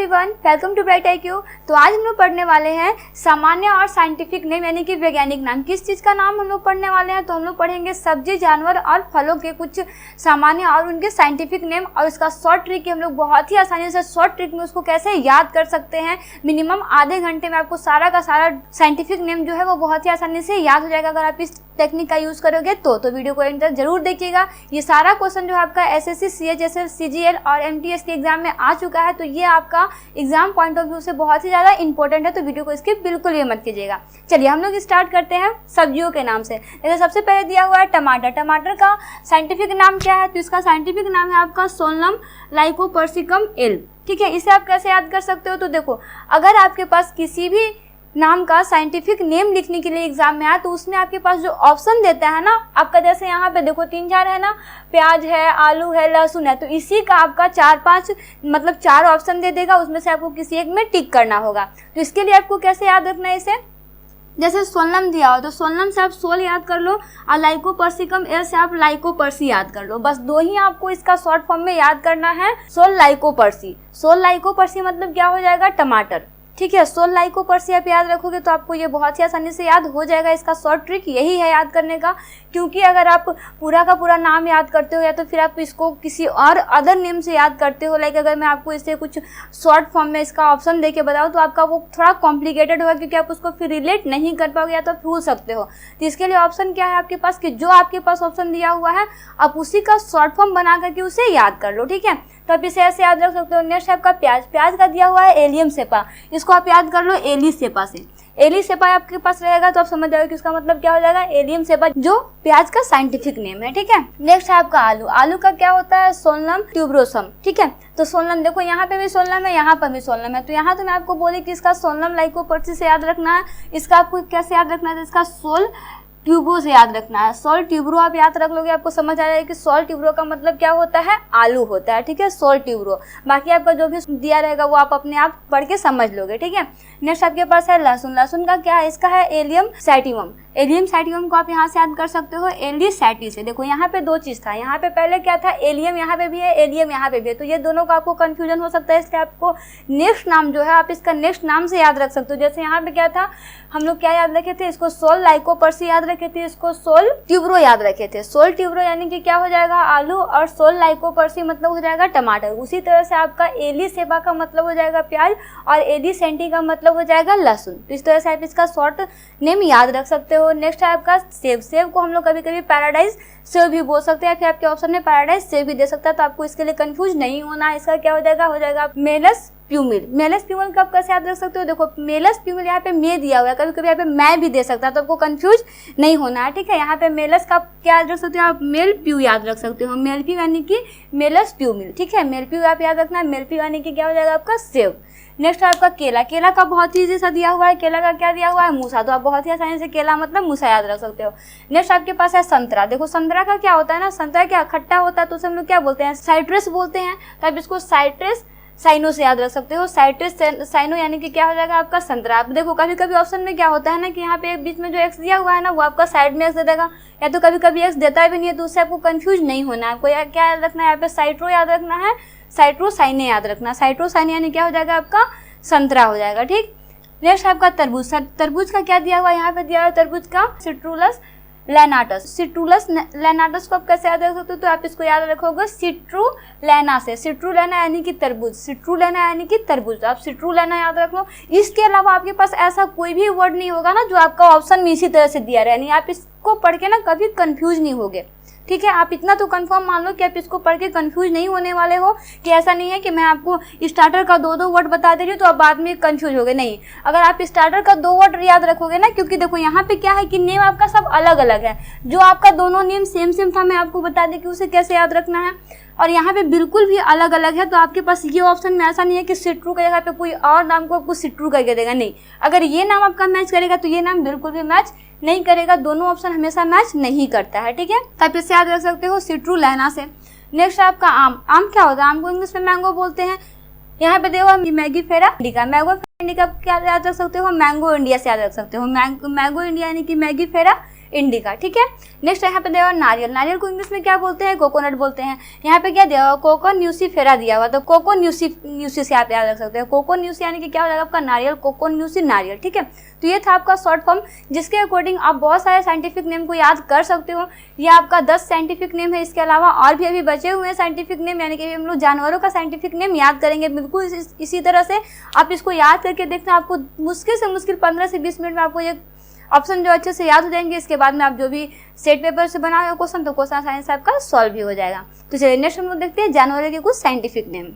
Everyone, welcome to bright IQ। तो आज हम लोग पढ़ने वाले हैं सामान्य और साइंटिफिक नेम यानी कि वैज्ञानिक नाम। किस चीज़ का नाम हम लोग पढ़ने वाले हैं? तो हम लोग पढ़ेंगे सब्जी, जानवर और फलों के कुछ सामान्य और उनके साइंटिफिक नेम, और उसका शॉर्ट ट्रिक हम लोग बहुत ही आसानी से शॉर्ट ट्रिक में उसको कैसे याद कर सकते हैं। मिनिमम आधे घंटे में आपको सारा का सारा साइंटिफिक नेम जो है वो बहुत ही आसानी से याद हो जाएगा अगर आप इस टेक्निक का यूज़ करोगे तो वीडियो को एंड तक जरूर देखिएगा। ये सारा क्वेश्चन जो है आपका SSC, CHSL, CGL और MTS के एग्जाम में आ चुका है, तो ये आपका एग्जाम पॉइंट ऑफ व्यू से बहुत ही ज़्यादा इंपॉर्टेंट है, तो वीडियो को स्किप बिल्कुल भी मत कीजिएगा। चलिए हम लोग स्टार्ट करते हैं सब्जियों के नाम से। जैसे सबसे पहले दिया हुआ है टमाटर। टमाटर का साइंटिफिक नाम क्या है? तो इसका साइंटिफिक नाम है आपका सोलनम लाइकोपर्सिकम एल। ठीक है, इसे आप कैसे याद कर सकते हो? तो देखो, अगर आपके पास किसी भी नाम का साइंटिफिक नेम लिखने के लिए एग्जाम में आया तो उसमें आपके पास जो ऑप्शन देता है ना आपका, जैसे यहाँ पे देखो 3-4 है ना, प्याज है, आलू है, लहसुन है, तो इसी का आपका 4-5 मतलब 4 ऑप्शन दे देगा, उसमें से आपको किसी एक में टिक करना होगा। तो इसके लिए आपको कैसे याद रखना है इसे? जैसे सोलनम दिया हो तो सोलनम से आप सोल याद कर लो और लाइकोपर्सिकम एल से आप लाइकोपर्सी याद कर लो। बस 2 ही आपको इसका शॉर्ट फॉर्म में याद करना है, सोल लाइकोपर्सी। सोल लाइकोपर्सी मतलब क्या हो जाएगा? टमाटर। ठीक है, सोल लाइकोपर्सी आप याद रखोगे तो आपको ये बहुत ही आसानी से याद हो जाएगा। इसका शॉर्ट ट्रिक यही है याद करने का, क्योंकि अगर आप पूरा का पूरा नाम याद करते हो या तो फिर आप इसको किसी और अदर नेम से याद करते हो, लाइक अगर मैं आपको इससे कुछ शॉर्ट फॉर्म में इसका ऑप्शन देके बताऊँ तो आपका वो थोड़ा कॉम्प्लिकेटेड होगा, क्योंकि आप उसको फिर रिलेट नहीं कर पाओगे या तो भूल सकते हो। तो इसके लिए ऑप्शन क्या है आपके पास कि जो आपके पास ऑप्शन दिया हुआ है आप उसी का शॉर्ट फॉर्म बना करके उसे याद कर लो। ठीक है, तो आप इसे ऐसे याद रख सकते हो। नेक्स्ट आपका प्याज। प्याज का दिया हुआ है एलियम सेपा, इसको आप याद कर लो एली सेपा से। एली सेपा आपके पास रहेगा तो आप समझ जाओगे कि उसका मतलब क्या हो जाएगा, एलियम सेपा, जो प्याज का साइंटिफिक नेम है। ठीक है, नेक्स्ट है आपका आलू। आलू का क्या होता है? Solanum tuberosum. ठीक है, तो सोलनम देखो यहाँ पे भी सोलनम है, यहाँ पर भी सोलनम है, तो यहाँ तो मैं आपको बोली कि इसका सोलनम लाइकोपर्सी से याद रखना है। इसका आपको कैसे याद रखना है? इसका सोल ट्यूब्रो से याद रखना है। सोल ट्यूब्रो आप याद रख लोगे, आपको समझ आ जाएगा कि सोल ट्यूब्रो का मतलब क्या होता है? आलू होता है। ठीक है, सोल ट्यूब्रो। बाकी आपका जो भी दिया रहेगा वो आप अपने आप पढ़ के समझ लोगे। ठीक है, नेक्स्ट आपके पास है लहसुन। लहसुन का क्या है? इसका है एलियम सैटिवम। एलियम सैटिवम को आप यहाँ से याद कर सकते हो एली सैटी से। देखो यहाँ पे 2 चीज़ था, यहाँ पे पहले क्या था? एलियम यहाँ पे भी है, एलियम यहाँ पे भी है, तो ये दोनों का आपको कंफ्यूजन हो सकता है, इसलिए आपको नेक्स्ट नाम जो है आप इसका नेक्स्ट नाम से याद रख सकते हो। जैसे यहाँ पे क्या था, हम लोग क्या याद रखे थे? इसको सोल लाइकोपर्सी याद रखे थे, इसको सोल ट्यूब्रो याद रखे थे। सोल ट्यूब्रो यानी कि क्या हो जाएगा? आलू, और सोल लाइकोपर्सी मतलब हो जाएगा टमाटर। उसी तरह से आपका एली सेबा का मतलब हो जाएगा प्याज, और एली सेंटी का मतलब हो जाएगा लहसुन। तो इस तरह से आप इसका शॉर्ट नेम याद रख सकते हो। नेक्स्ट है आपका सेब। सेब को हम लोग कभी कभी पैराडाइज सेब भी बोल सकते हैं, फिर आपके ऑप्शन में पैराडाइज सेब भी दे सकता है, तो आपको इसके लिए कंफ्यूज नहीं होना है। इसका क्या हो जाएगा मेलस प्यूमिल। मेलस प्यूमिल का आप कैसे याद रख सकते हो? देखो मेलस प्यूमिल यहाँ पे मे दिया हुआ है, कभी कभी यहाँ पे मैं भी दे सकता है, तो आपको कंफ्यूज नहीं होना है। ठीक है, यहाँ पे मेलस का क्या याद रख सकते हो? आप मेल प्यू याद रख सकते हो। मेल प्यू यानी कि मेलस प्यूमिल। ठीक है, मेल प्यू आप याद रखना है। मेल प्यू यानी कि क्या हो जाएगा आपका सेब। नेक्स्ट आपका केला। केला का बहुत ही ईजी सा दिया हुआ है। केला का क्या दिया हुआ है? मूसा, तो आप बहुत ही आसानी से केला मतलब मूसा याद रख सकते हो। नेक्स्ट आपके पास है संतरा। देखो संतरा का क्या होता है ना, संतरा क्या खट्टा होता है, तो उसे हम लोग क्या बोलते हैं? साइट्रस बोलते हैं, तो आप इसको साइट्रस साइनो से याद रख सकते हो। साइट्रस साइनो यानी कि क्या हो जाएगा आपका संतरा। आप देखो कभी कभी ऑप्शन में क्या होता है ना कि यहाँ पे बीच में जो एक्स दिया हुआ है ना वो आपका साइड में एक्स दे देगा, या तो कभी कभी एक्स देता भी नहीं है, तो उससे आपको कंफ्यूज नहीं होना है। आपको क्या याद रखना है? यहाँ पे साइट्रो याद रखना है, साइट्रोसाइने याद रखना। साइट्रोसाइने यानी क्या हो जाएगा आपका? संतरा हो जाएगा। ठीक, नेक्स्ट आपका तरबूज। तरबूज का क्या दिया हुआ है? यहाँ पे दिया हुआ है तरबूज का सिट्रुलस लेनाटस। सिट्रुलस लेनाटस को आप कैसे याद रख सकते हो? तो आप इसको याद रखोगे सिट्रुलेना से। सिट्रुलेना यानी कि तरबूज, सिट्रुलेना यानी कि तरबूज, आप सिट्रुलेना याद रख लो। इसके अलावा आपके पास ऐसा कोई भी वर्ड नहीं होगा ना जो आपका ऑप्शन में इसी तरह से दिया रहे, यानी आप इसको पढ़ के ना कभी कंफ्यूज नहीं होगे। ठीक है, आप इतना तो कंफर्म मान लो कि आप इसको पढ़ के कंफ्यूज नहीं होने वाले हो, कि ऐसा नहीं है कि मैं आपको स्टार्टर का 2 वर्ड बता दे रही हूँ तो आप बाद में कंफ्यूज हो गए। नहीं, अगर आप स्टार्टर का 2 वर्ड याद रखोगे ना, क्योंकि देखो यहाँ पे क्या है कि नेम आपका सब अलग अलग है। जो आपका दोनों नेम सेम था, मैं आपको बता दें कि उसे कैसे याद रखना है, और यहाँ पे बिल्कुल भी अलग अलग है। तो आपके पास ये ऑप्शन में ऐसा नहीं है कि सिट्रू की जगह पे कोई और नाम को आपको सिट्रू करके देगा। नहीं, अगर ये नाम आपका मैच करेगा तो ये नाम बिल्कुल भी मैच नहीं करेगा। दोनों ऑप्शन हमेशा मैच नहीं करता है। ठीक है, तो आप इससे याद रख सकते हो सिट्रुलेना से। नेक्स्ट आपका आम। आम क्या होता है? आम को इंग्लिश में मैंगो बोलते हैं। यहाँ पे देखो मैगीफेरा इंडिका। मैंगो इंडिका क्या याद रख सकते हो? मैंगो इंडिया से याद रख सकते हो। मैंगो इंडिया यानी कि मैगीफेरा इंडिका, ठीक है। नेक्स्ट यहाँ पे दिया हुआ नारियल, नारियल को इंग्लिश में क्या बोलते हैं, कोकोनट बोलते हैं। यहाँ पे क्या दिया हुआ, कोको न्यूसीफेरा दिया हुआ, तो कोको न्यूसी से आप याद रख सकते हैं। कोको न्यूसी यानी कि क्या हो जाएगा आपका नारियल, कोको न्यूसी नारियल, ठीक है। तो ये था आपका शॉर्ट फॉर्म, जिसके अकॉर्डिंग आप बहुत सारे साइंटिफिक नेम को याद कर सकते हो। ये आपका 10 साइंटिफिक नेम है। इसके अलावा और भी अभी बचे हुए हैं साइंटिफिक नेम, यानी कि हम लोग जानवरों का साइंटिफिक नेम याद करेंगे बिल्कुल इसी तरह से। आप इसको याद करके देखना, आपको मुश्किल से मुश्किल 15 से 20 मिनट में आपको ये ऑप्शन जो अच्छे से याद हो जाएंगे। इसके बाद में आप जो भी सेट पेपर से बनाए हो क्वेश्चन, तो क्वेश्चन साइंस आपका सॉल्व भी हो जाएगा। तो चलिए नेक्स्ट हम लोग देखते हैं जानवरों के कुछ साइंटिफिक नेम।